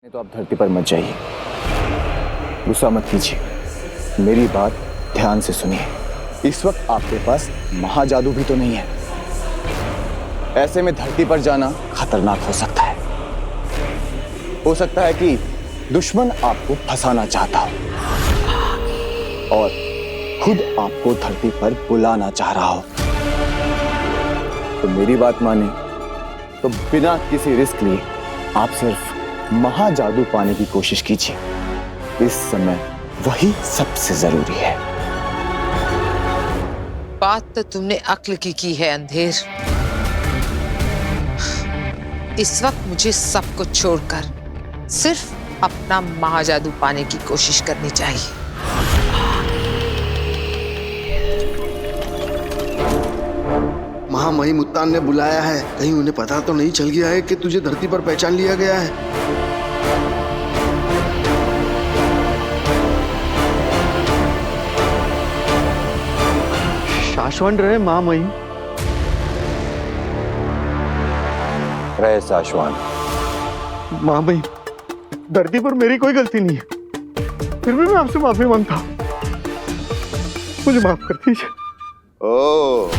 तो आप धरती पर मत जाइए, गुस्सा मत कीजिए, मेरी बात ध्यान से सुनिए। इस वक्त आपके पास महाजादू भी तो नहीं है। ऐसे में धरती पर जाना खतरनाक हो सकता है। हो सकता है कि दुश्मन आपको फंसाना चाहता हो और खुद आपको धरती पर बुलाना चाह रहा हो। तो मेरी बात माने तो बिना किसी रिस्क लिए आप सिर्फ महाजादू पाने की कोशिश कीजिए। इस समय वही सबसे जरूरी है। बात तो तुमने अक्ल की है अंधेर। इस वक्त मुझे सब कुछ छोड़कर सिर्फ अपना महाजादू पाने की कोशिश करनी चाहिए। महामहिम मुत्तान ने बुलाया है। कहीं उन्हें पता तो नहीं चल गया है कि तुझे धरती पर पहचान लिया गया है। शाश्वत रहे महामहिम। रहे शाश्वत। महामहिम, धरती पर मेरी कोई गलती नहीं है, फिर भी मैं आपसे माफी मांगता हूँ। मुझे माफ कर दीजिए। ओह,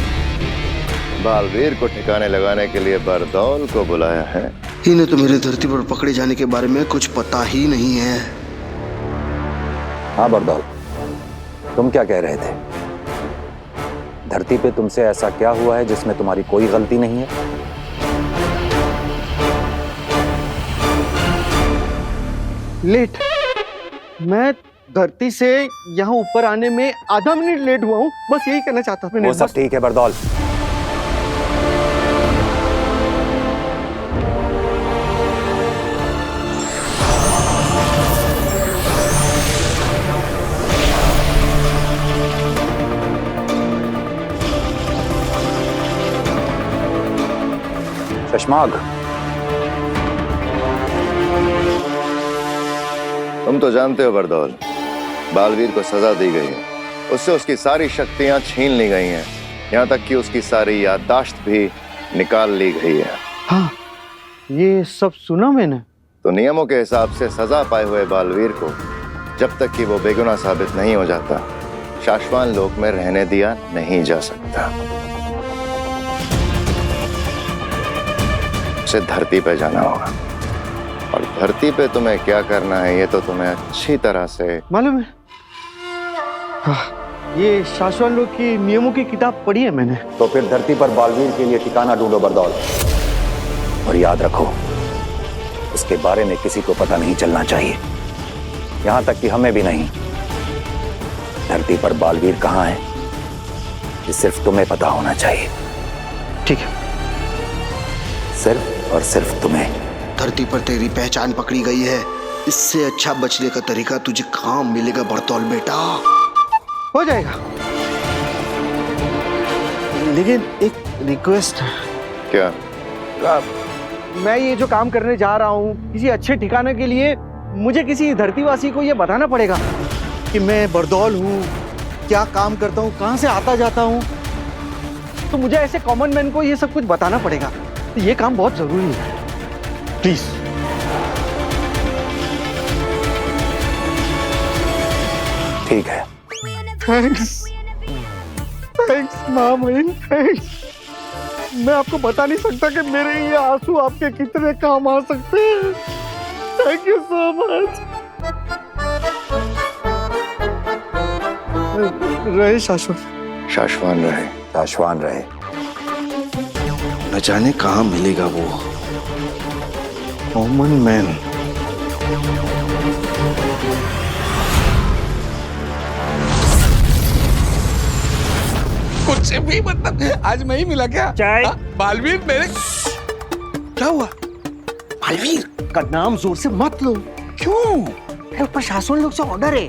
बालवीर को ठिकाने लगाने के लिए बरदौल को बुलाया है। इन्हें तो मेरे धरती पर पकड़े जाने के बारे में कुछ पता ही नहीं है। हाँ बरदौल, तुम क्या कह रहे थे? धरती पे तुमसे ऐसा क्या हुआ है जिसमें तुम्हारी कोई गलती नहीं है? लेट। मैं धरती से यहाँ ऊपर आने में आधा मिनट लेट हुआ हूँ, बस यही कहना चाहता था। वो सब ठीक है बरदौल। शशमाग, तुम तो जानते हो बरदौल, बालवीर को सजा दी गई है। उससे उसकी सारी शक्तियां छीन ली गई हैं, यहाँ तक कि उसकी सारी याददाश्त भी निकाल ली गई है। हाँ, ये सब सुना मैंने। तो नियमों के हिसाब से सजा पाए हुए बालवीर को जब तक कि वो बेगुनाह साबित नहीं हो जाता, शाश्वत लोक में रहने दिया नहीं जा सकता। उसे धरती पे जाना होगा, और धरती पे तुम्हें क्या करना है ये तो तुम्हें अच्छी तरह से मालूम है। हाँ, ये शाश्वत लोग की नियमों की किताब पढ़ी है मैंने। तो फिर धरती पर बालवीर के लिए ठिकाना ढूंढो बरदौल, और याद रखो उसके बारे में किसी को पता नहीं चलना चाहिए, यहां तक कि हमें भी नहीं। धरती पर बालवीर कहां है ये सिर्फ तुम्हें पता होना चाहिए। ठीक है। सिर्फ और सिर्फ तुम्हें। धरती पर तेरी पहचान पकड़ी गई है। इससे अच्छा बचने का तरीका तुझे कहाँ मिलेगा बरतौल बेटा। हो जाएगा, लेकिन एक रिक्वेस्ट है। क्या? मैं ये जो काम करने जा रहा हूँ किसी अच्छे ठिकाने के लिए, मुझे किसी धरतीवासी को ये बताना पड़ेगा कि मैं बरदौल हूँ, क्या काम करता हूँ, कहाँ से आता जाता हूँ। तो मुझे ऐसे कॉमन मैन को ये सब कुछ बताना पड़ेगा। तो ये काम बहुत जरूरी है, प्लीज। ठीक है। थैंक्स, थैंक्स महामहिम, थैंक्स। मैं आपको बता नहीं सकता कि मेरे ये आंसू आपके कितने काम आ सकते हैं। Thank you so much. रहे शाश्वत। शाश्वत रहे। शाश्वत रहे। न जाने कहाँ मिलेगा वो कॉमन मैन। कुछ भी मतलब आज मैं ही मिला क्या? चाय। बालवीर मेरे क्या हुआ? बालवीर का नाम जोर से मत लो। क्यों? मेरे ऊपर शाश्वत लोग से ऑर्डर है।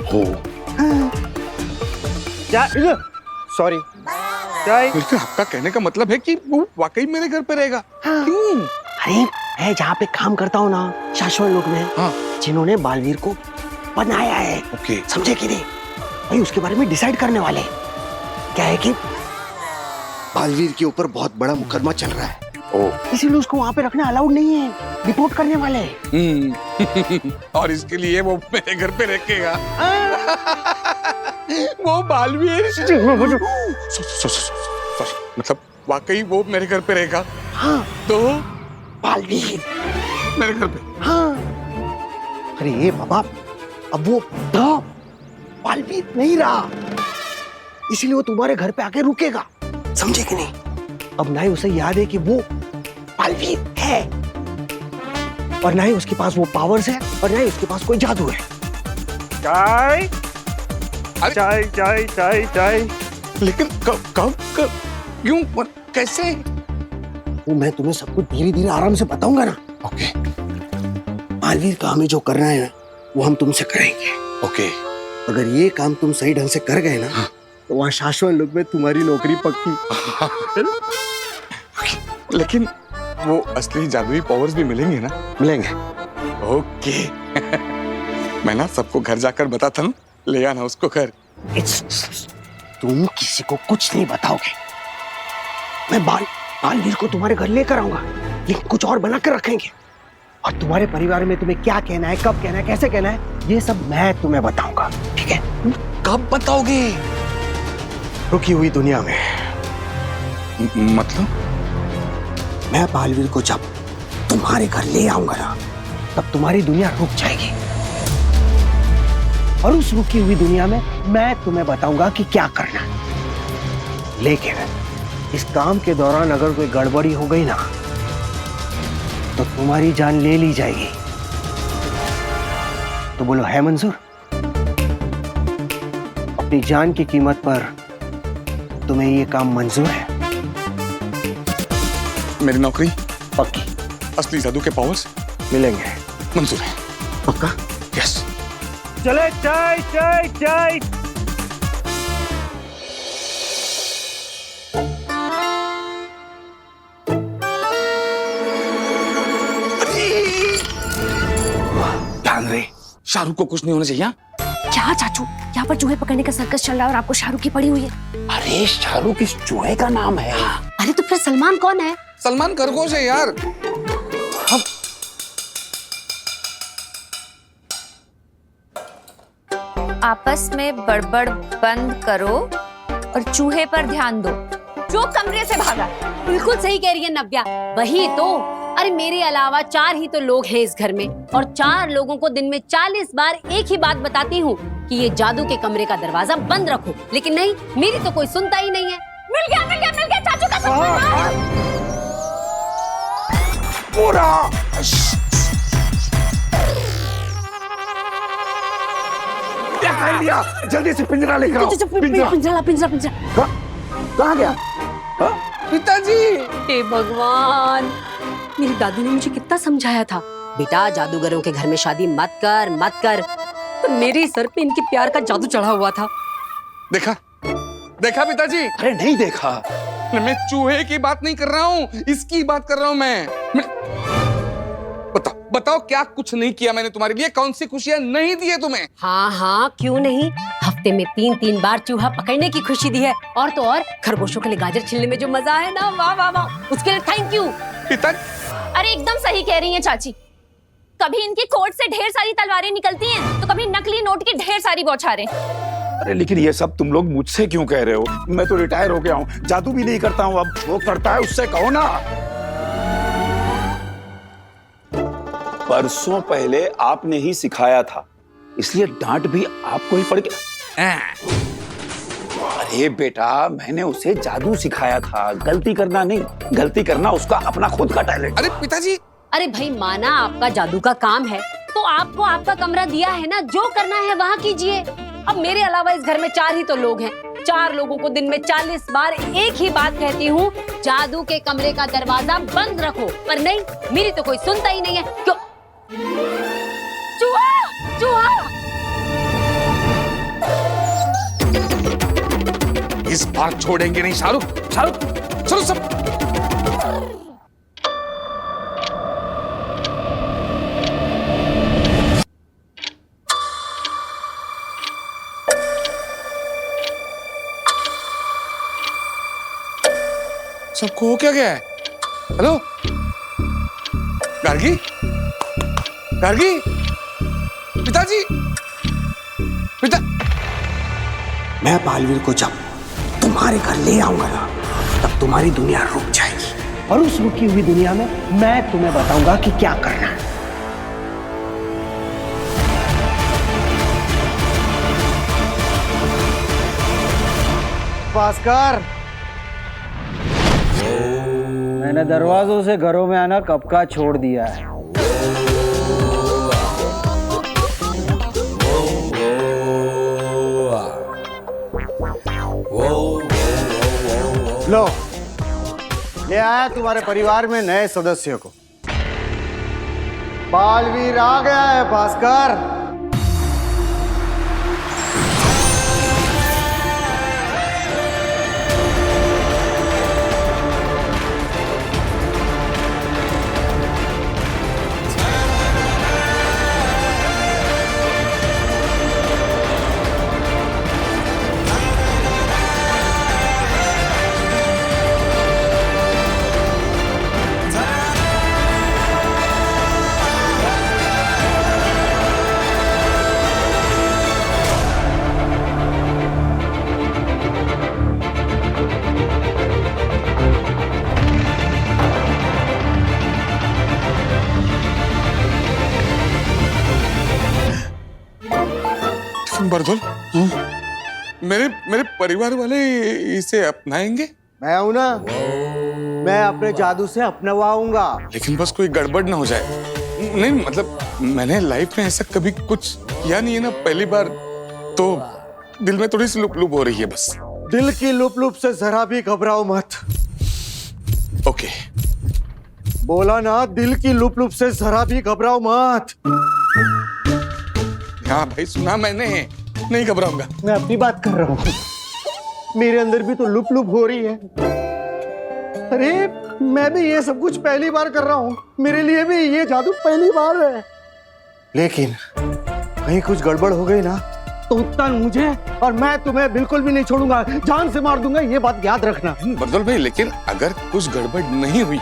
हो चाय। सॉरी, चाय। फिर आपका कहने का मतलब है कि वो वाकई मेरे घर पे रहेगा? हाँ। क्यों? अरे मैं जहाँ पे काम करता हूँ ना, शाश्वत लोग में, हाँ। जिन्होंने बालवीर को बनाया है, ओके। समझे कि नहीं भाई, उसके बारे में डिसाइड करने वाले। क्या है कि बालवीर के ऊपर बहुत बड़ा मुकदमा चल रहा है। इसीलिए उसको वहाँ पे रखना अलाउड नहीं है, रिपोर्ट करने वाले। और इसके लिए वो मेरे घर पे रहेगा। वो बालवीर मतलब वाकई वो मेरे घर पे रहेगा। हाँ तो बालवीर मेरे घर पे। हाँ अरे ये बाबा अब वो बालवीर नहीं रहा, इसलिए वो तुम्हारे घर पे आके रुकेगा, समझे कि नहीं? अब ना ही उसे याद है कि वो बालवीर है, और ना ही उसके पास वो पावर्स है, और ना ही उसके पास कोई जादू है। चाय चाय चाय चाय चाय। लेकिन कब क्यों और कैसे? वो मैं तुम्हें सब कुछ धीरे धीरे आराम से बताऊंगा ना। ओके बालवीर का हमें जो करना है ना वो हम तुमसे कराएंगे। ओके। अगर ये काम तुम सही ढंग से कर गए ना तो वहाँ शाश्वत लोक में तुम्हारी नौकरी पक्की। लेकिन वो असली जादुई पावर्स भी मिलेंगे ना? मिलेंगे। ओके। मैं ना सबको घर जाकर बताता हूँ, ले आना उसको घर। तुम किसी को कुछ नहीं बताओगे। मैं बालवीर को तुम्हारे घर लेकर आऊंगा, लेकिन कुछ और बना कर रखेंगे, और तुम्हारे परिवार में तुम्हें क्या कहना है, कब कहना है, कैसे कहना है, ये सब मैं तुम्हें बताऊंगा, ठीक है? कब बताओगे? रुकी हुई दुनिया में। मतलब? मैं बालवीर को जब तुम्हारे घर ले आऊंगा ना तब तुम्हारी दुनिया रुक जाएगी, और उस रुकी हुई दुनिया में मैं तुम्हें बताऊंगा कि क्या करना है। लेकिन इस काम के दौरान अगर कोई गड़बड़ी हो गई ना तो तुम्हारी जान ले ली जाएगी। तो बोलो है मंजूर? अपनी जान की कीमत पर तुम्हें ये काम मंजूर है? मेरी नौकरी पक्की। असली जादू के पावर्स मिलेंगे। मंजूर है। पक्का? यस। चले चाय चाय चाय। ध्यान रहे, शाहरुख को कुछ नहीं होना चाहिए। क्या चाचू, यहाँ पर चूहे पकड़ने का सर्कस चल रहा है और आपको शाहरुख की पड़ी हुई है। अरे शाहरुख इस चूहे का नाम है। अरे तो फिर सलमान कौन है? सलमान खरगोश है यार। आपस में बड़बड़ बंद करो और चूहे पर ध्यान दो जो कमरे से भागा। बिल्कुल सही कह रही है नव्या, वही तो। अरे मेरे अलावा 4 ही तो लोग हैं इस घर में, और 4 लोगों को दिन में 40 बार एक ही बात बताती हूँ कि ये जादू के कमरे का दरवाजा बंद रखो, लेकिन नहीं, मेरी तो कोई सुनता ही नहीं है। मिल गया मिल गया मिल गया चाचू का पूरा क्या कर लिया? जल्दी से पिंजरा लेकर आओ। पिंजरा पिंजरा पिंजरा पिंजरा। कहाँ गया? पिताजी। हे भगवान, मेरी दादी ने मुझे कितना समझाया था, बेटा जादूगरों के घर में शादी मत कर मत कर, तो मेरे सर पे इनके प्यार का जादू चढ़ा हुआ था। देखा देखा पिताजी? अरे नहीं देखा। मैं चूहे की बात नहीं कर रहा हूँ, इसकी बात कर रहा हूँ मैं। बताओ बताओ, क्या कुछ नहीं किया मैंने तुम्हारे लिए? कौन सी खुशियां नहीं दी है तुम्हें? हाँ हाँ क्यों नहीं, हफ्ते में 3-3 बार चूहा पकड़ने की खुशी दी है, और तो और खरगोशों के लिए गाजर छिलने में जो मजा है ना, वाह वाह वाह, उसके लिए थैंक यू। पिताजी। अरे एकदम सही कह रही हैं चाची। कभी इनकी कोट से ढेर सारी तलवारें निकलती हैं तो कभी नकली नोट की ढेर सारी बौछारें। अरे लेकिन ये सब तुम लोग मुझसे क्यों कह रहे हो? मैं तो रिटायर हो गया हूँ, जादू भी नहीं करता हूँ। अब वो करता है उससे कहो ना। परसों पहले आपने ही सिखाया था, इसलिए डांट भी आपको ही पड़ गया। अरे बेटा, मैंने उसे जादू सिखाया था, गलती करना नहीं, गलती करना उसका अपना खुद का टैलेंट। अरे पिताजी। अरे भाई माना आपका जादू का काम है तो आपको आपका कमरा दिया है ना, जो करना है वहाँ कीजिए। अब मेरे अलावा इस घर में 4 ही तो लोग हैं, 4 लोगों को दिन में 40 बार एक ही बात कहती हूँ, जादू के कमरे का दरवाजा बंद रखो, पर नहीं, मेरी तो कोई सुनता ही नहीं है। क्यों? चूहा चूहा। इस बार छोड़ेंगे नहीं शाहरुख। शाहरुख चलो सब। सबको हो क्या गया है? हेलो गार्गी, गार्गी, पिताजी, पिता। मैं बालवीर को जब तुम्हारे घर ले आऊंगा ना, तब तुम्हारी दुनिया रुक जाएगी, और उस रुकी हुई दुनिया में मैं तुम्हें बताऊंगा कि क्या करना है। भास्कर, मैंने दरवाजों से घरों में आना कब का छोड़ दिया है। लो, ले आया तुम्हारे परिवार में नए सदस्य को। बालवीर आ गया है भास्कर। बरदौल, मेरे परिवार वाले इसे अपनाएंगे? मैं हूं ना, मैं अपने जादू से अपनवाऊंगा। लेकिन बस कोई गड़बड़ ना हो जाए। नहीं मतलब मैंने लाइफ में ऐसा कभी कुछ किया नहीं है ना, पहली बार, तो दिल में थोड़ी सी लुप लुप हो रही है बस। दिल की लुप लुप से जरा भी घबराओ मत। ओके। बोला ना, दिल की लुप लुप से जरा भी घबराओ मत। हाँ भाई, सुना मैंने, नहीं घबराऊंगा। मैं अपनी बात कर रहा हूँ, मेरे अंदर भी तो लुप लुप हो रही है। अरे मैं भी ये सब कुछ पहली बार कर रहा हूँ, मेरे लिए भी ये जादू पहली बार है। लेकिन कहीं कुछ गड़बड़ हो गई ना, तो उत्तान मुझे और मैं तुम्हें बिल्कुल भी नहीं छोड़ूंगा, जान से मार दूंगा, ये बात याद रखना। बरदौल भाई, लेकिन अगर कुछ गड़बड़ नहीं हुई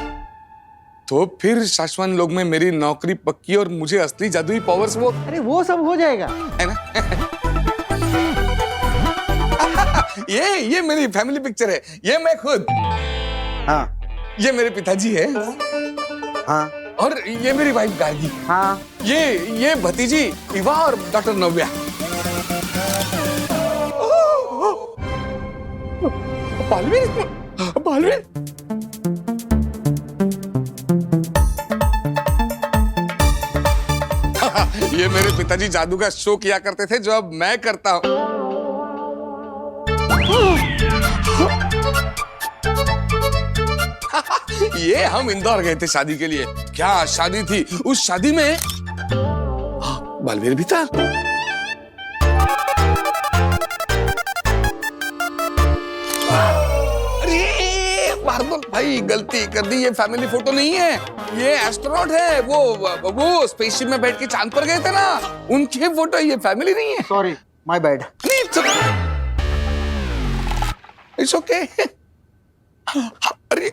तो फिर शाश्वत लोग में मेरी नौकरी पक्की और मुझे असली जादुई पावर्स वो। अरे वो सब हो जाएगा, है ना? ये मेरी फैमिली पिक्चर है, ये मैं खुद। हाँ, ये मेरे पिताजी है। हाँ, और ये मेरी वाइफ गार्गी। हाँ, ये भतीजी इवा और डॉक्टर नव्या। बालवीर, बालवीर। ये मेरे पिताजी जादू का शो किया करते थे, जो अब मैं करता हूं। ये हम इंदौर गए थे शादी के लिए। क्या शादी थी, उस शादी में बालवीर भी था। अरे बारदौल भाई, गलती कर दी, ये फैमिली फोटो नहीं है, ये एस्ट्रोनॉट है। वो स्पेसशिप में बैठ के चांद पर गए थे ना, उनके फोटो, ये फैमिली नहीं है। Sorry, my bad. It's okay. अरे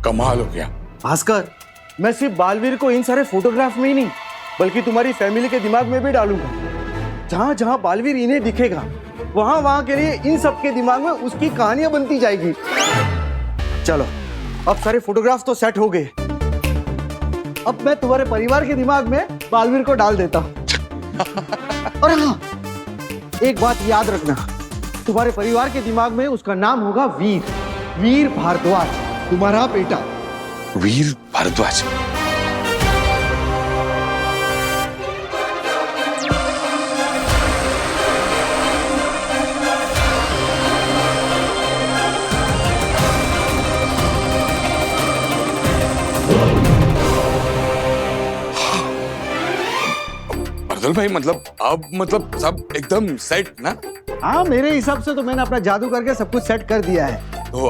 कमाल हो गया भास्कर। मैं सिर्फ बालवीर को इन सारे फोटोग्राफ में ही नहीं, बल्कि तुम्हारी फैमिली के दिमाग में भी डालूंगा। जहां जहां बालवीर इन्हें दिखेगा, वहां वहां के लिए इन सब के दिमाग में उसकी कहानियां बनती जाएगी। चलो, अब सारे फोटोग्राफ तो सेट हो गए। अब मैं तुम्हारे परिवार के दिमाग में बालवीर को डाल देता हूं। और हाँ, एक बात याद रखना, तुम्हारे परिवार के दिमाग में उसका नाम होगा वीर भारद्वाज, तुम्हारा बेटा। वीर भारद्वाज। बरदौल भाई, मतलब सब एकदम सेट ना? हाँ, मेरे हिसाब से तो मैंने अपना जादू करके सब कुछ सेट कर दिया है। तो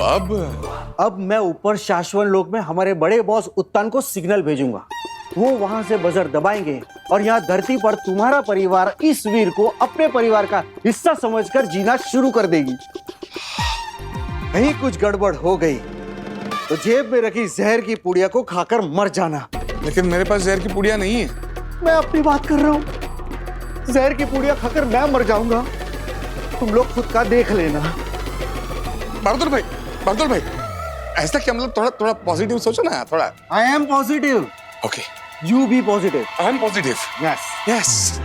अब मैं ऊपर शाश्वत लोक में हमारे बड़े बॉस उत्तान को सिग्नल भेजूंगा। वो वहां से बजर दबाएंगे और यहाँ धरती पर तुम्हारा परिवार इस वीर को अपने परिवार का हिस्सा समझकर जीना शुरू कर देगी। कहीं कुछ गड़बड़ हो गई तो जेब में रखी जहर की पुड़िया को खाकर मर जाना। लेकिन मेरे पास जहर की पुड़िया नहीं है। मैं अपनी बात कर रहा हूं। जहर की पुड़िया खाकर मैं मर जाऊंगा, तुम लोग खुद का देख लेना। बहादुर भाई ऐसा क्या, मतलब थोड़ा थोड़ा पॉजिटिव सोचो ना थोड़ा। I am positive. Okay, you be positive. I am positive. Yes yes.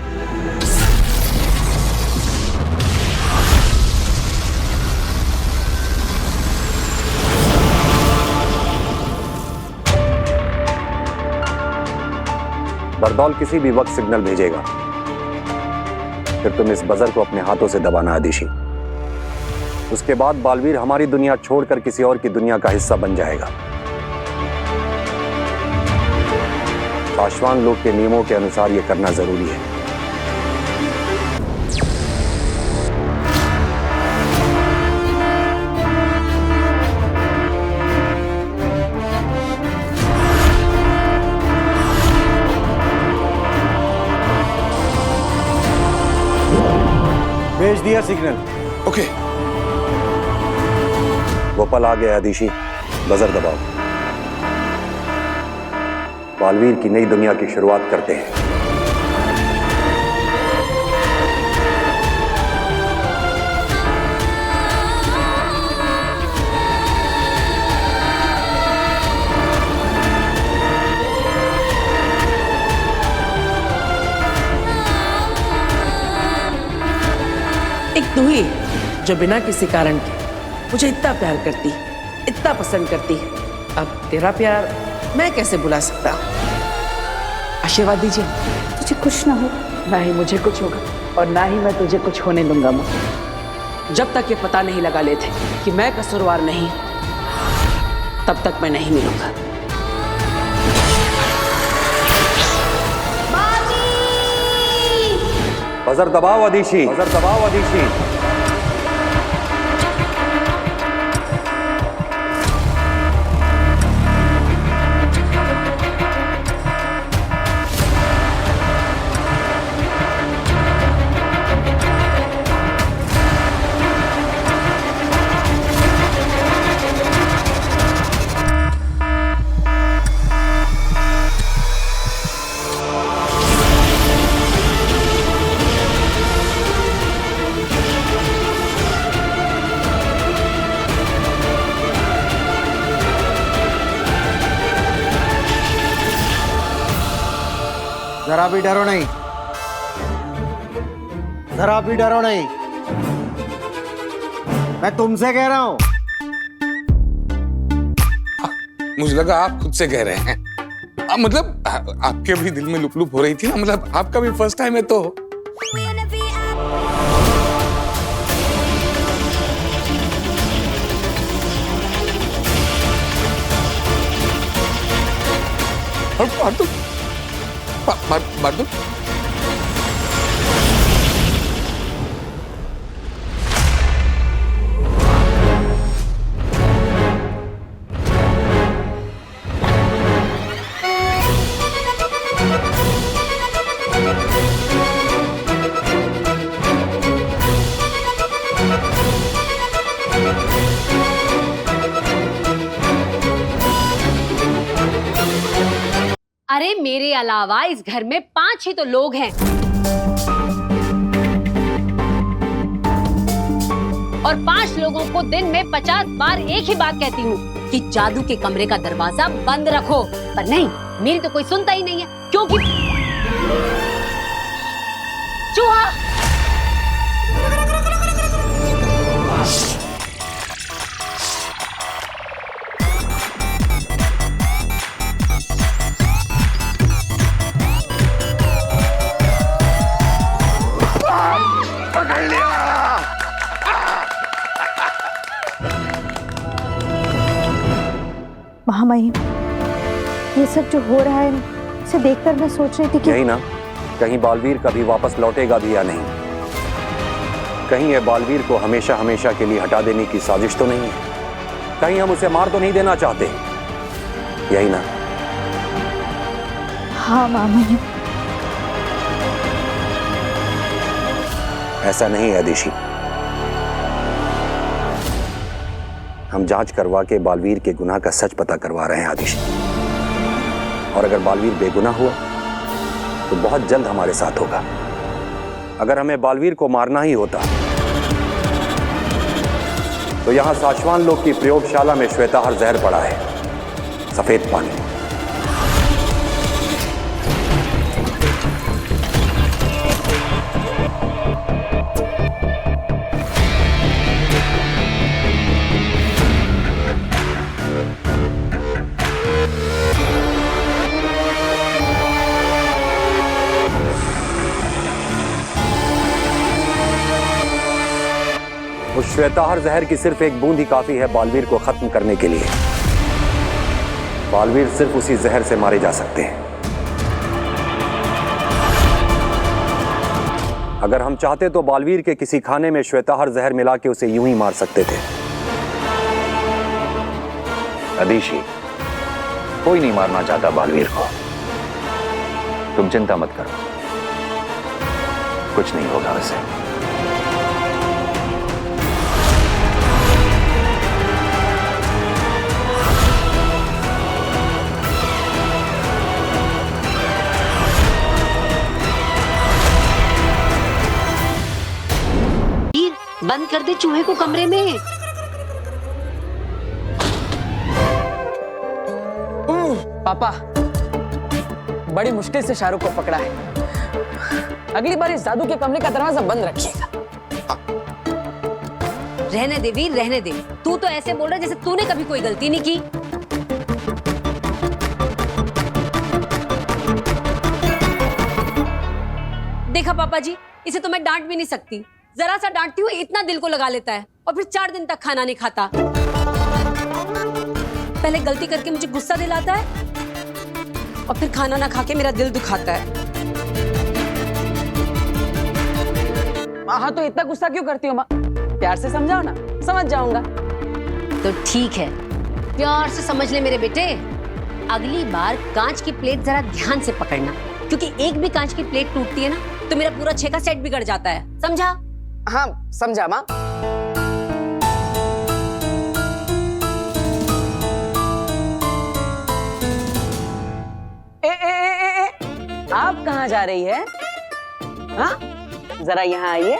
बरदौल किसी भी वक्त सिग्नल भेजेगा, फिर तुम इस बजर को अपने हाथों से दबाना आदिशी। उसके बाद बालवीर हमारी दुनिया छोड़कर किसी और की दुनिया का हिस्सा बन जाएगा। पाशवान लोग के नियमों के अनुसार यह करना जरूरी है। भेज दिया सिग्नल। ओके। वो पल आ गया आदिशी, बजर दबाओ। बालवीर की नई दुनिया की शुरुआत करते हैं। एक तू ही जो बिना किसी कारण के मुझे इतना प्यार करती, इतना पसंद करती। अब तेरा प्यार मैं कैसे बुला सकता हूँ? आशीर्वाद दीजिए। तुझे कुछ ना हो। ना ही मुझे कुछ होगा और ना ही मैं तुझे कुछ होने दूंगा माँ। जब तक ये पता नहीं लगा लेते कि मैं कसूरवार नहीं, तब तक मैं नहीं मिलूंगा। बजर दबाओ आदिशी, बजर दबाओ आदिशी। जरा भी डरो नहीं, जरा भी डरो नहीं। मैं तुमसे कह रहा हूं। मुझे लगा आप खुद से कह रहे हैं। मतलब आपके भी दिल में लुप लुप हो रही थी ना, मतलब आपका भी फर्स्ट टाइम है तो। बहादुर अरे मेरे अलावा इस घर में 5 ही तो लोग हैं, और 5 लोगों को दिन में 50 बार एक ही बात कहती हूँ कि जादू के कमरे का दरवाजा बंद रखो, पर नहीं, मेरी तो कोई सुनता ही नहीं है, क्योंकि चूहा। महामहिम, ये सब जो हो रहा है इसे देखकर मैं सोच रही थी कि यही ना, कहीं बालवीर कभी वापस लौटेगा भी या नहीं। कहीं ये बालवीर को हमेशा हमेशा के लिए हटा देने की साजिश तो नहीं है। कहीं हम उसे मार तो नहीं देना चाहते, यही ना? हाँ महामहिम। ऐसा नहीं है आदिशी। हम जांच करवा के बालवीर के गुनाह का सच पता करवा रहे हैं आदिश। और अगर बालवीर बेगुनाह हुआ तो बहुत जल्द हमारे साथ होगा। अगर हमें बालवीर को मारना ही होता तो यहां साशवान लोग की प्रयोगशाला में श्वेताहार जहर पड़ा है, सफेद पानी। उस श्वेताहार जहर की सिर्फ एक बूंद ही काफी है बालवीर को खत्म करने के लिए। बालवीर सिर्फ उसी जहर से मारे जा सकते हैं। अगर हम चाहते तो बालवीर के किसी खाने में श्वेताहार जहर मिला के उसे यूं ही मार सकते थे। अदिशी, कोई नहीं मारना चाहता बालवीर को। तुम चिंता मत करो, कुछ नहीं होगा उसे। बंद कर दे चूहे को कमरे में। पापा, बड़ी मुश्किल से शाहरुख को पकड़ा है। अगली बार इस जादू के कमरे का दरवाजा बंद रखिएगा। रहने दे वीर, रहने दे। तू तो ऐसे बोल रहा है जैसे तूने कभी कोई गलती नहीं की। देखा पापा जी, इसे तो मैं डांट भी नहीं सकती। जरा सा डांटती हूँ इतना दिल को लगा लेता है और फिर 4 दिन तक खाना नहीं खाता। पहले गलती करके मुझे गुस्सा दिलाता है और फिर खाना ना खा के मेरा दिल दुखाता है। हाँ तो इतना गुस्सा क्यों करती हो माँ? प्यार से समझाओ ना, समझ जाऊंगा। तो ठीक है, प्यार से समझ ले मेरे बेटे। अगली बार कांच की प्लेट जरा ध्यान से पकड़ना, क्योंकि एक भी कांच की प्लेट टूटती है ना तो मेरा पूरा 6 का सेट बिगड़ जाता है। समझा? हाँ समझा माँ। आप कहाँ जा रही है? हाँ जरा यहाँ आइए।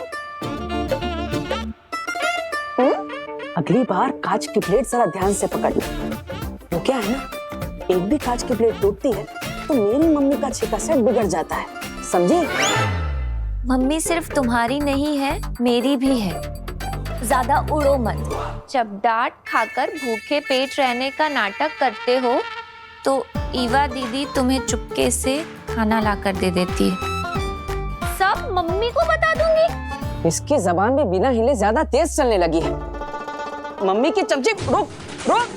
अगली बार कांच की प्लेट जरा ध्यान से पकड़ना। वो क्या है ना, एक भी कांच की प्लेट टूटती है तो मेरी मम्मी का 6 का सेट बिगड़ जाता है, समझे? मम्मी सिर्फ तुम्हारी नहीं है, मेरी भी है। ज्यादा उड़ो मत। जब डांट खाकर भूखे पेट रहने का नाटक करते हो तो ईवा दीदी तुम्हें चुपके से खाना लाकर दे देती है। सब मम्मी को बता दूंगी। इसकी जबान भी बिना हिले ज्यादा तेज चलने लगी है। मम्मी की चमची, रुक रुक।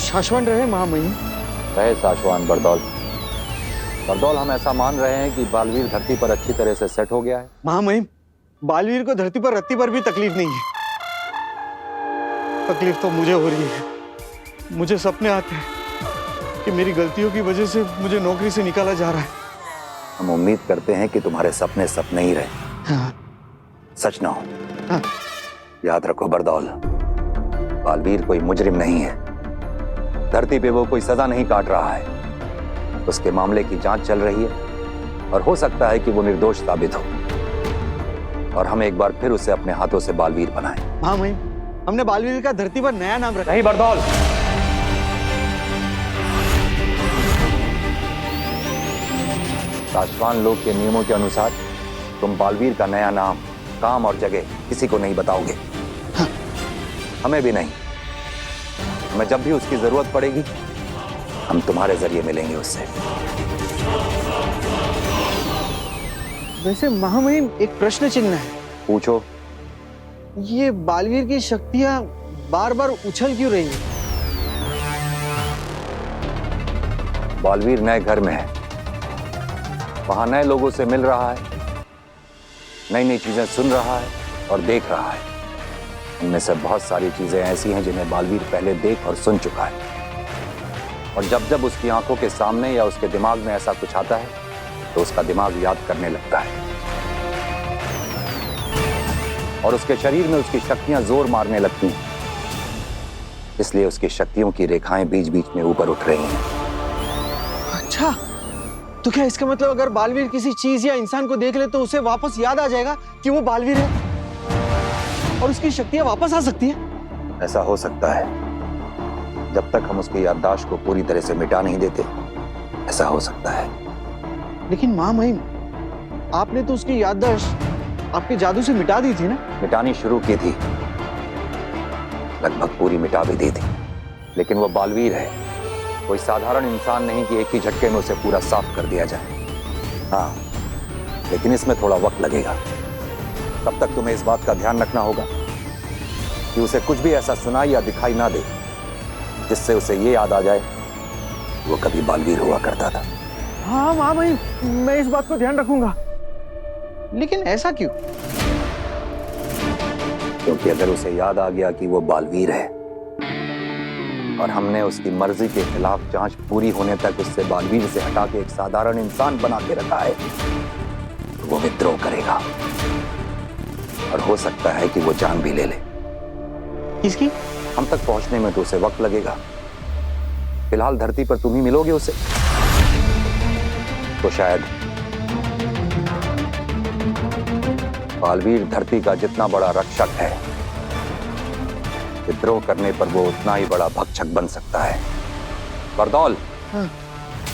शाश्वन रहे महामहिम। रहे साशवान बरदौल। बरदौल, हम ऐसा मान रहे हैं कि बालवीर धरती पर अच्छी तरह से सेट हो गया है। महामहिम, बालवीर को धरती पर रत्ती पर भी तकलीफ नहीं है। तकलीफ तो मुझे हो रही है। मुझे सपने आते हैं कि मेरी गलतियों की वजह से मुझे नौकरी से निकाला जा रहा है। हम उम्मीद करते हैं कि तुम्हारे सपने सपने ही रहे, हाँ। सच ना हो। हाँ। याद रखो बरदौल, बालवीर कोई मुजरिम नहीं है। धरती पे वो कोई सजा नहीं काट रहा है। उसके मामले की जांच चल रही है और हो सकता है कि वो निर्दोष साबित हो और हम एक बार फिर उसे अपने हाथों से बालवीर बनाएं। महामहिम, हमने बालवीर का धरती पर नया नाम रखा। नहीं बरदौल, साशवान लोग के नियमों के अनुसार तुम बालवीर का नया नाम, काम और जगह किसी को नहीं बताओगे। हाँ। हमें भी नहीं। हमें जब भी उसकी जरूरत पड़ेगी हम तुम्हारे जरिए मिलेंगे उससे। वैसे महामहिम, एक प्रश्न चिन्ह है। पूछो। ये बालवीर की शक्तियां बार बार उछल क्यों रही है? बालवीर नए घर में है वहां नए लोगों से मिल रहा है, नई नई चीजें सुन रहा है और देख रहा है। उनमें से बहुत सारी चीजें ऐसी हैं जिन्हें बालवीर पहले देख और सुन चुका है। और जब जब उसकी आंखों के सामने या उसके दिमाग में ऐसा कुछ आता है तो उसका दिमाग याद करने लगता है और उसके शरीर में उसकी शक्तियां जोर मारने लगती हैं। इसलिए उसकी शक्तियों की रेखाएं बीच बीच में ऊपर उठ रही हैं। अच्छा, तो क्या इसका मतलब अगर बालवीर किसी चीज या इंसान को देख ले तो उसे वापस याद आ जाएगा कि वो बालवीर है और उसकी शक्तियां वापस आ सकती है? ऐसा हो सकता है, जब तक हम उसकी याददाश्त को पूरी तरह से मिटा नहीं देते ऐसा हो सकता है। लेकिन मां महिम, आपने तो उसकी याददाश्त आपके जादू से मिटा दी थी ना? मिटानी शुरू की थी, लगभग पूरी मिटा भी दी थी, लेकिन वो बालवीर है, कोई साधारण इंसान नहीं कि एक ही झटके में उसे पूरा साफ कर दिया जाए। हाँ, लेकिन इसमें थोड़ा वक्त लगेगा। तब तक तुम्हें इस बात का ध्यान रखना होगा कि उसे कुछ भी ऐसा सुनाई या दिखाई ना दे जिससे उसे ये याद आ जाए वो कभी बालवीर हुआ करता था। हाँ मां महिम, मैं इस बात को ध्यान रखूंगा। लेकिन ऐसा क्यों? क्योंकि अगर उसे याद आ गया कि वो बालवीर है और हमने उसकी मर्जी के खिलाफ जांच पूरी होने तक उससे बालवीर से हटा के एक साधारण इंसान बना के रखा है, तो वो विद्रोह करेगा और हो सकता है कि वो जान भी ले ले। किसकी? हम तक पहुंचने में तो उसे वक्त लगेगा। फिलहाल धरती पर तुम ही मिलोगे उसे, तो शायद बालवीर धरती का जितना बड़ा रक्षक है, विद्रोह करने पर वो उतना ही बड़ा भक्षक बन सकता है। बरदौल,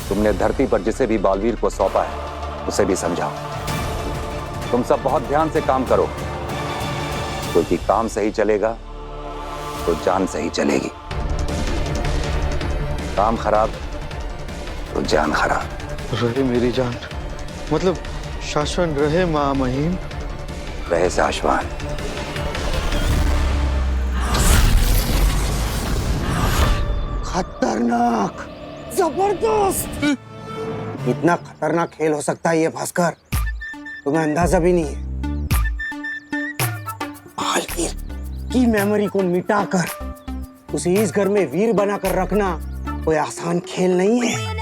तुमने धरती पर जिसे भी बालवीर को सौंपा है उसे भी समझाओ। तुम सब बहुत ध्यान से काम करो, क्योंकि काम सही चलेगा तो जान सही चलेगी, काम खराब तो जान खराब। रहे मेरी जान, मतलब शाश्वत रहे मां महिम। रहे शाश्वत। खतरनाक, जबरदस्त। इतना खतरनाक खेल हो सकता है ये भास्कर, तुम्हें अंदाजा भी नहीं है। बालवीर की मेमोरी को मिटाकर उसे इस घर में वीर बनाकर रखना कोई आसान खेल नहीं है।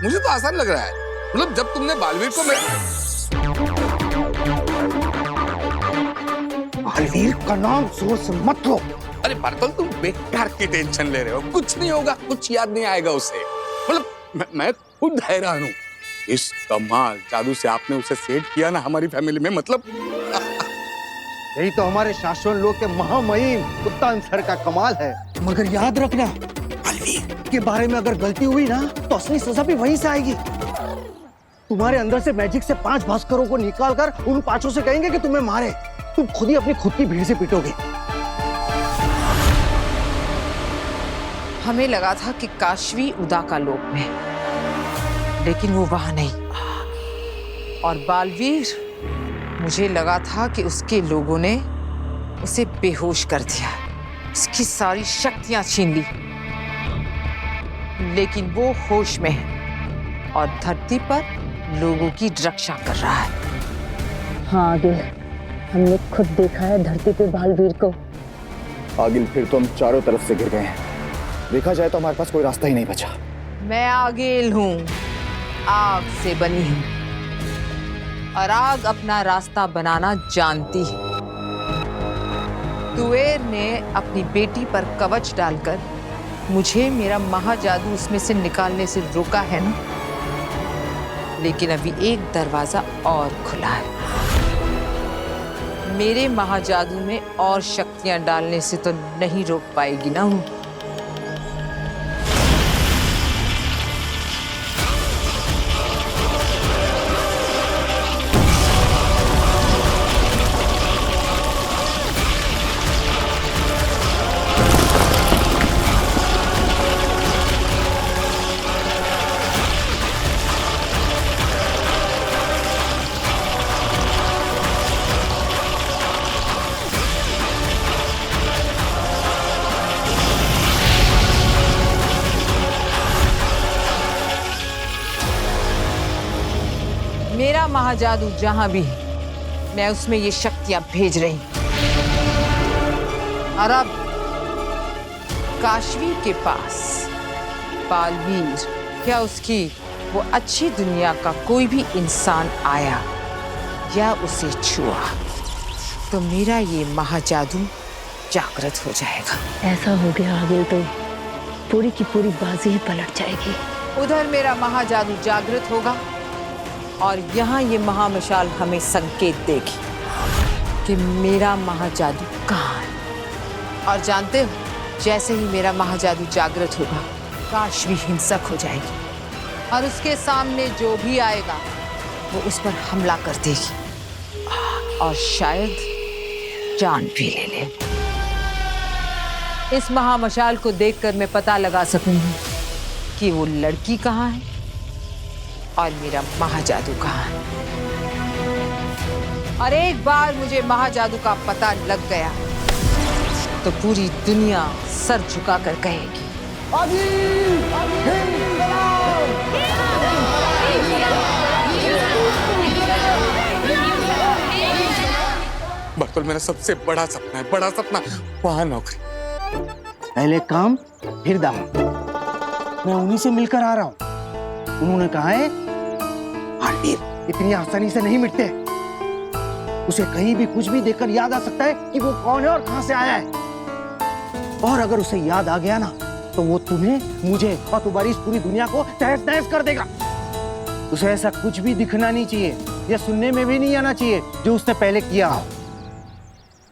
मुझे तो आसान लग रहा है। मतलब जब तुमने बालवीर को बालवीर का नाम जोर से मत लो। अरे बर्तन, तुम बेकार की टेंशन ले रहे हो। कुछ नहीं होगा, कुछ याद नहीं आएगा उसे। मतलब मैं खुद हैरान हूँ, इस कमाल जादू से आपने उसे सेट किया ना हमारी फैमिली में। मतलब यही तो हमारे शाश्वत लोग के महामहिम कुत्तान सर का कमाल है। मगर याद रखना, बालवीर के बारे में अगर गलती हुई ना तो असली सजा भी वहीं से आएगी। तुम्हारे अंदर से मैजिक से 5 भास्करों को निकालकर उन 5 से कहेंगे कि तुम्हें मारे, तुम खुद ही अपनी खुद की भीड़ से पिटोगे। हमें लगा था कि काशवी उदा का लोक में, लेकिन वो वहां नहीं। और बालवीर, मुझे लगा था कि उसके लोगों ने उसे बेहोश कर दिया, उसकी सारी शक्तियां छीन ली, लेकिन वो होश में है और धरती पर लोगों की रक्षा कर रहा है। हाँ आगिल, हमने खुद देखा है धरती पे बालवीर को। आगिल, फिर तो हम चारों तरफ से गिर गए हैं। देखा जाए तो हमारे पास कोई रास्ता ही नहीं बचा। मैं आगिल हूँ, आग से बनी हूँ और आग अपना रास्ता बनाना जानती है। तुएर ने अपनी बेटी पर कवच डालकर मुझे मेरा महाजादू उसमें से निकालने से रोका है ना, लेकिन अभी एक दरवाजा और खुला है। मेरे महाजादू में और शक्तियां डालने से तो नहीं रोक पाएगी ना वो। मेरा महाजादू जहां भी है, मैं उसमें ये शक्तियां भेज रही हूं। और अब काशवी के पास बालवीर या उसकी वो अच्छी दुनिया का कोई भी इंसान आया या उसे छुआ तो मेरा ये महाजादू जागृत हो जाएगा। ऐसा हो गया आगे तो पूरी की पूरी बाजी ही पलट जाएगी। उधर मेरा महाजादू जागृत होगा और यहाँ ये महामशाल हमें संकेत देगी कि मेरा महाजादू कहाँ है। और जानते हो, जैसे ही मेरा महाजादू जागृत होगा, काशवी हिंसक हो जाएगी और उसके सामने जो भी आएगा वो उस पर हमला कर देगी और शायद जान भी ले ले। इस महामशाल को देखकर मैं पता लगा सकूंगी कि वो लड़की कहाँ है और मेरा महाजादू कहाँ है। और एक बार मुझे महाजादू का पता लग गया तो पूरी दुनिया सर झुकाकर कहेगी, बर्तुल मेरा सबसे बड़ा सपना है, बड़ा सपना, वहां नौकरी। पहले काम फिर दाम। मैं उन्हीं से मिलकर आ रहा हूं। उन्होंने कहा है बालवीर इतनी आसानी से नहीं मिटते। उसे कहीं भी कुछ भी देखकर याद आ सकता है कि वो कौन है और कहां से आया है। और अगर उसे याद आ गया ना तो वो तुम्हें, मुझे और तुम्हारी इस पूरी दुनिया को तहस नहस कर देगा। उसे ऐसा कुछ भी दिखना नहीं चाहिए या सुनने में भी नहीं आना चाहिए जो उसने पहले किया हो।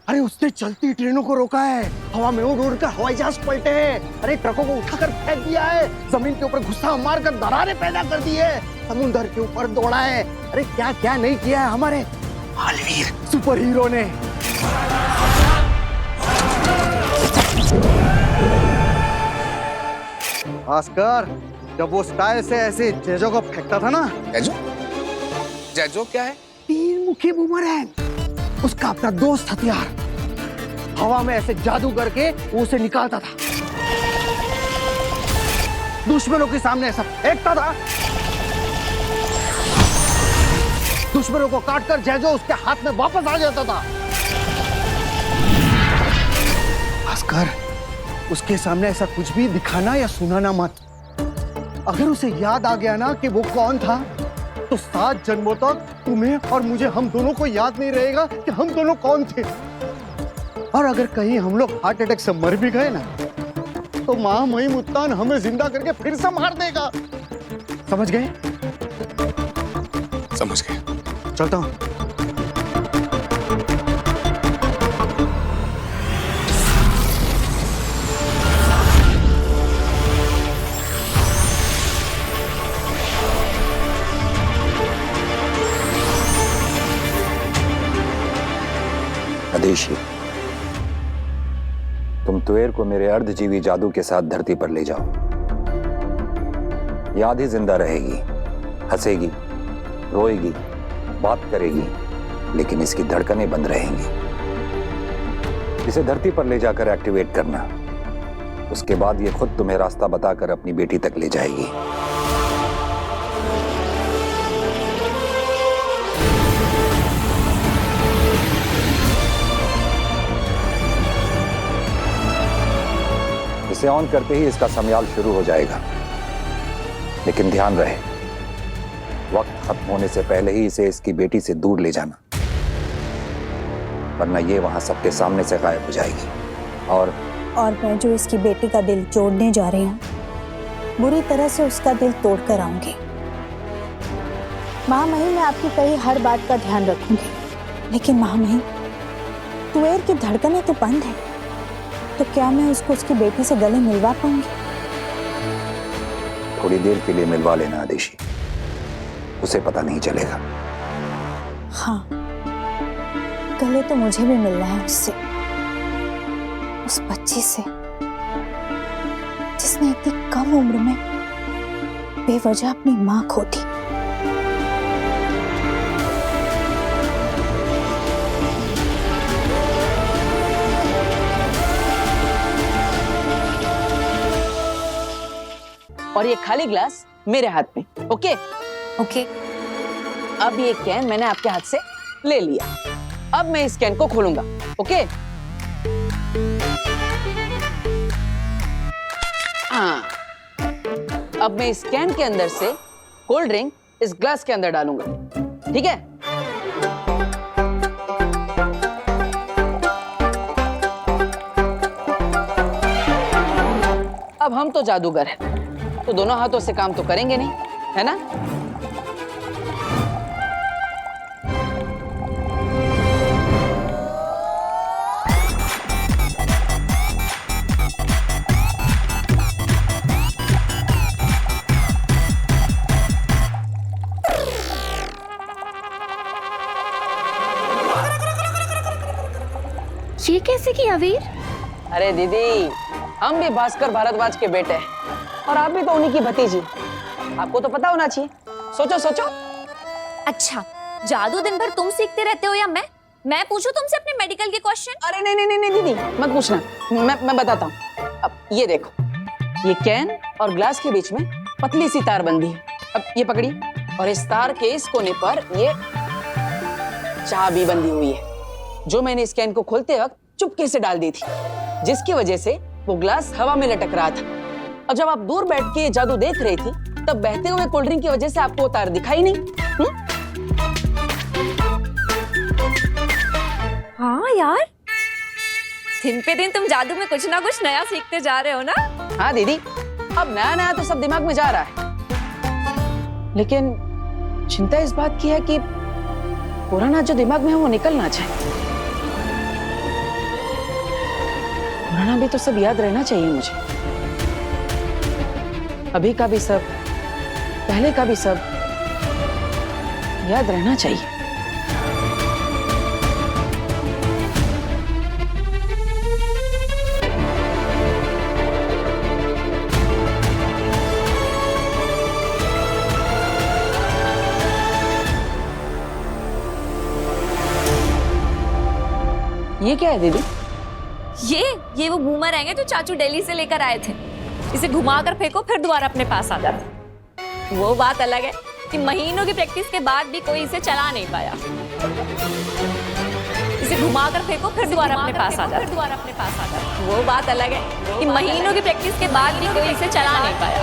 अरे उसने चलती ट्रेनों को रोका है, हवा में उड़ उड़ कर हवाई जहाज पलटे हैं, अरे ट्रकों को उठाकर फेंक दिया है, जमीन के ऊपर घुसा मारकर दरारें पैदा कर दी है, समुद्र के ऊपर दौड़ा है। अरे क्या क्या नहीं किया है हमारे बालवीर सुपर हीरो ने। भास्कर, जब वो स्टाइल से ऐसे जेजो को फेंकता था ना। जैजो? जैजो क्या है? तीन मुखी बूमरैंग, उसका अपना दोस्त हथियार। हवा में ऐसे जादू करके वो उसे निकालता था, दुश्मनों के सामने ऐसा फेंकता था, दुश्मनों को काटकर जैजो उसके हाथ में वापस आ जाता था। भास्कर, उसके सामने ऐसा कुछ भी दिखाना या सुनाना मत। अगर उसे याद आ गया ना कि वो कौन था तो 7 जन्मों तक तुम्हें और मुझे, हम दोनों को याद नहीं रहेगा कि हम दोनों कौन थे। और अगर कहीं हम लोग हार्ट अटैक से मर भी गए ना तो मां महिम उत्तान हमें जिंदा करके फिर से मार देगा। समझ गए? समझ गए। चलता हूं। अदेशी, तुम तुएर को मेरे अर्धजीवी जादू के साथ धरती पर ले जाओ। याद ही जिंदा रहेगी, हंसेगी, रोएगी, बात करेगी, लेकिन इसकी धड़कनें बंद रहेंगी। इसे धरती पर ले जाकर एक्टिवेट करना। उसके बाद ये खुद तुम्हें रास्ता बताकर अपनी बेटी तक ले जाएगी। इसे ऑन करते ही इसका समयाल शुरू हो जाएगा, लेकिन ध्यान रहे वक्त खत्म होने से पहले ही इसे इसकी बेटी से दूर ले जाना, वरना ये वहां सबके सामने से गायब हो जाएगी। और मैं जो इसकी बेटी का दिल जोड़ने जा रही हूँ, बुरी तरह से उसका दिल तोड़ कर आऊंगी। महामहिम, मैं आपकी कही हर बात का ध्यान रखूंगी, लेकिन महामहिम, तुएर की धड़कनें तो बंद है, तो क्या मैं उसको उसकी बेटी से गले मिलवा पाऊंगी? थोड़ी देर के लिए मिलवा लेना आदेशी, उसे पता नहीं चलेगा। हाँ, गले तो मुझे भी मिलना है उससे, उस बच्ची से जिसने इतनी कम उम्र में बेवजह अपनी मां खो दी। और ये खाली ग्लास मेरे हाथ में। ओके? ओके। अब ये कैन मैंने आपके हाथ से ले लिया। अब मैं इस कैन को खोलूंगा, ओके? हाँ, अब मैं इस कैन के अंदर से कोल्ड ड्रिंक इस ग्लास के अंदर डालूंगा, ठीक है? अब हम तो जादूगर हैं, तो दोनों हाथों से काम तो करेंगे नहीं, है ना? ये कैसे किया वीर? अरे दीदी, हम भी भास्कर भारद्वाज के बेटे हैं और आप भी तो उन्हीं की भतीजी। आपको तो पता होना चाहिए। सोचो सोचो। अच्छा, जादू दिन भर तुम सीखते रहते हो या मैं पूछूं तुमसे अपने मेडिकल के क्वेश्चन? अरे नहीं नहीं नहीं दीदी, मत पूछना, मैं बताता हूँ। अब ये देखो, ये कैन और ग्लास के बीच में पतली सी तार बंधी है। अब ये पकड़ी, और इस तार के इस कोने पर ये चाबी बंधी हुई है, जो मैंने इस कैन को खोलते वक्त चुपके से डाल दी थी, जिसकी वजह से वो ग्लास हवा में लटक रहा था। और जब आप दूर बैठ के जादू देख रही थी, तब बहते हुए कोल्ड ड्रिंक की वजह से आपको वो तार दिखाई नहीं। हाँ यार, दिन पे दिन तुम जादू में कुछ ना कुछ नया सीखते जा रहे हो ना? हाँ दीदी, अब नया नया तो सब दिमाग में जा रहा है, लेकिन चिंता इस बात की है कि पुराना जो दिमाग में है वो निकल ना जाए। पुराना भी तो सब याद रहना चाहिए मुझे। अभी का भी सब, पहले का भी सब याद रहना चाहिए। ये क्या है दीदी? ये वो बूमरैंग है जो चाचू दिल्ली से लेकर आए थे। इसे घुमाकर फेंको, फिर दोबारा अपने पास आ जाता। वो बात अलग है कि महीनों की प्रैक्टिस के बाद भी कोई इसे चला नहीं पाया। इसे घुमाकर फेंको, फिर दोबारा अपने पास आ जाता। वो बात अलग है कि महीनों की प्रैक्टिस के बाद भी कोई इसे चला नहीं पाया।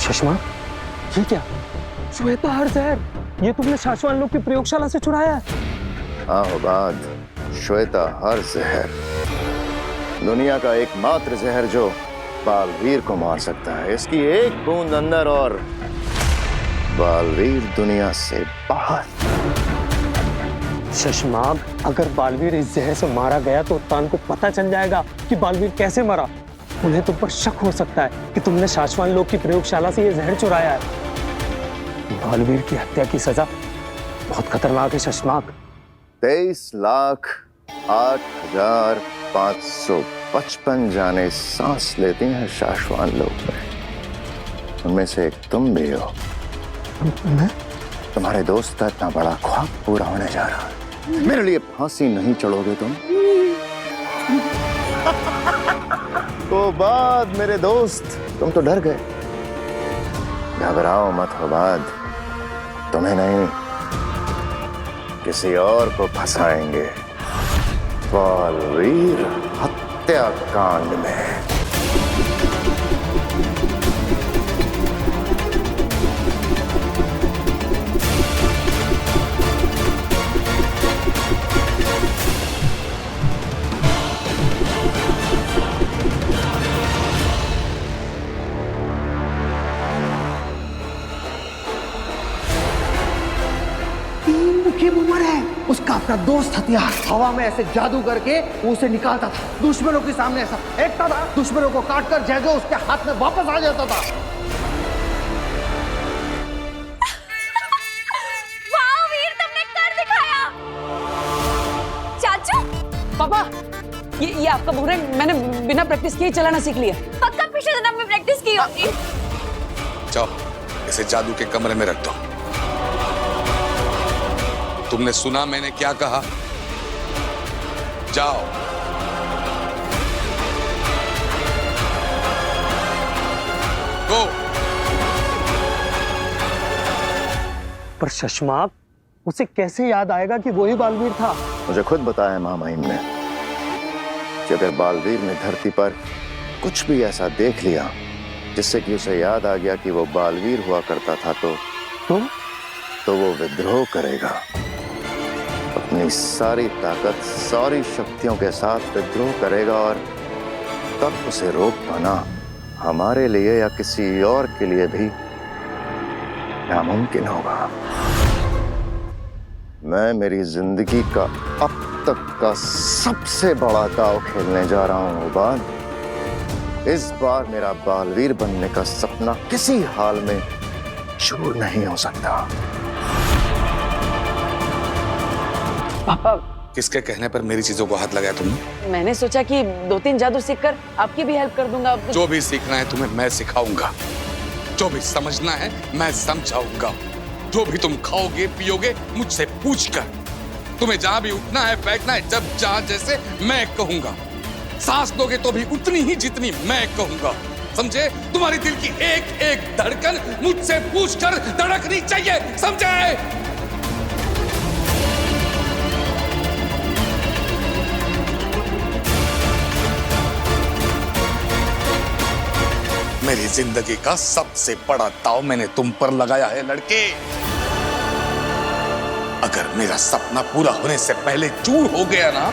सुषमा, ये क्या? श्वेता हर जहर, ये तुमने शाश्वान लोग की प्रयोगशाला से चुराया है? हाँ बाद, श्वेता हर जहर दुनिया का एकमात्र जहर जो बालवीर को मार सकता है। इसकी एक बूंद अंदर और बालवीर दुनिया से बाहर। शशमाग, अगर बालवीर इस जहर से मारा गया तो उत्तान को पता चल जाएगा कि बालवीर कैसे मरा। उन्हें तुम पर शक हो सकता है कि तुमने शाश्वान लोग की प्रयोगशाला से ये जहर चुराया है। बालवीर की हत्या की सजा बहुत खतरनाक है शशमाग। 23,08,555 जाने सांस लेती हैं शाश्वान लोग में। उनमें से एक तुम भी हो। तुम्हारे दोस्त का इतना बड़ा ख्वाब पूरा होने जा रहा है। मेरे लिए फांसी नहीं चढ़ोगे तुम? तो बाद मेरे दोस्त, तुम तो डर गए। घबराओ मत हो बाद, तुम्हें नहीं किसी और को फंसाएंगे बालवीर हत्याकांड में। उसका अपना दोस्त हथियार हवा में ऐसे जादू करके वो उसे निकालता था, दुश्मनों के सामने ऐसा फेंकता था, दुश्मनों को काटकर जगह उसके हाथ में वापस आ जाता था। वाह वीर, तुमने कर दिखाया। चाचू, पापा, ये आपका बुमरैंग मैंने बिना प्रैक्टिस किए चलाना सीख लिया। पक्का पिछले जन्म में प्रैक्टिस की होगी। जाओ, इसे जादू के कमरे में रख दो। तुमने सुना मैंने क्या कहा? जाओ। पर शशमाक, उसे कैसे याद आएगा कि वही बालवीर था? मुझे खुद बताया माँ महिम ने कि अगर बालवीर ने धरती पर कुछ भी ऐसा देख लिया जिससे कि उसे याद आ गया कि वो बालवीर हुआ करता था तो वो विद्रोह करेगा। अपनी सारी ताकत, सारी शक्तियों के साथ विद्रोह करेगा और तब उसे रोक पाना हमारे लिए या किसी और के लिए भी नामुमकिन होगा। मैं मेरी जिंदगी का अब तक का सबसे बड़ा दांव खेलने जा रहा हूं उबाद। इस बार मेरा बालवीर बनने का सपना किसी हाल में चूर नहीं हो सकता। पापा, किसके कहने पर मेरी चीजों को हाथ लगाया तुमने? मैंने सोचा कि 2-3 जादू सीखकर आपकी भी हेल्प कर दूंगा। जो भी सीखना है तुम्हें मैं सिखाऊंगा, जो भी समझना है मैं समझाऊंगा। जो भी तुम खाओगे पियोगे मुझसे पूछकर। तुम्हें जहां भी उठना है बैठना है, जब जहां जैसे मैं कहूंगा। सांस दोगे तो भी उतनी ही जितनी मैं कहूंगा, समझे? तुम्हारी दिल की एक एक धड़कन मुझसे पूछकर धड़कनी चाहिए, समझे? मेरी जिंदगी का सबसे बड़ा दांव मैंने तुम पर लगाया है लड़के। अगर मेरा सपना पूरा होने से पहले चूर हो गया ना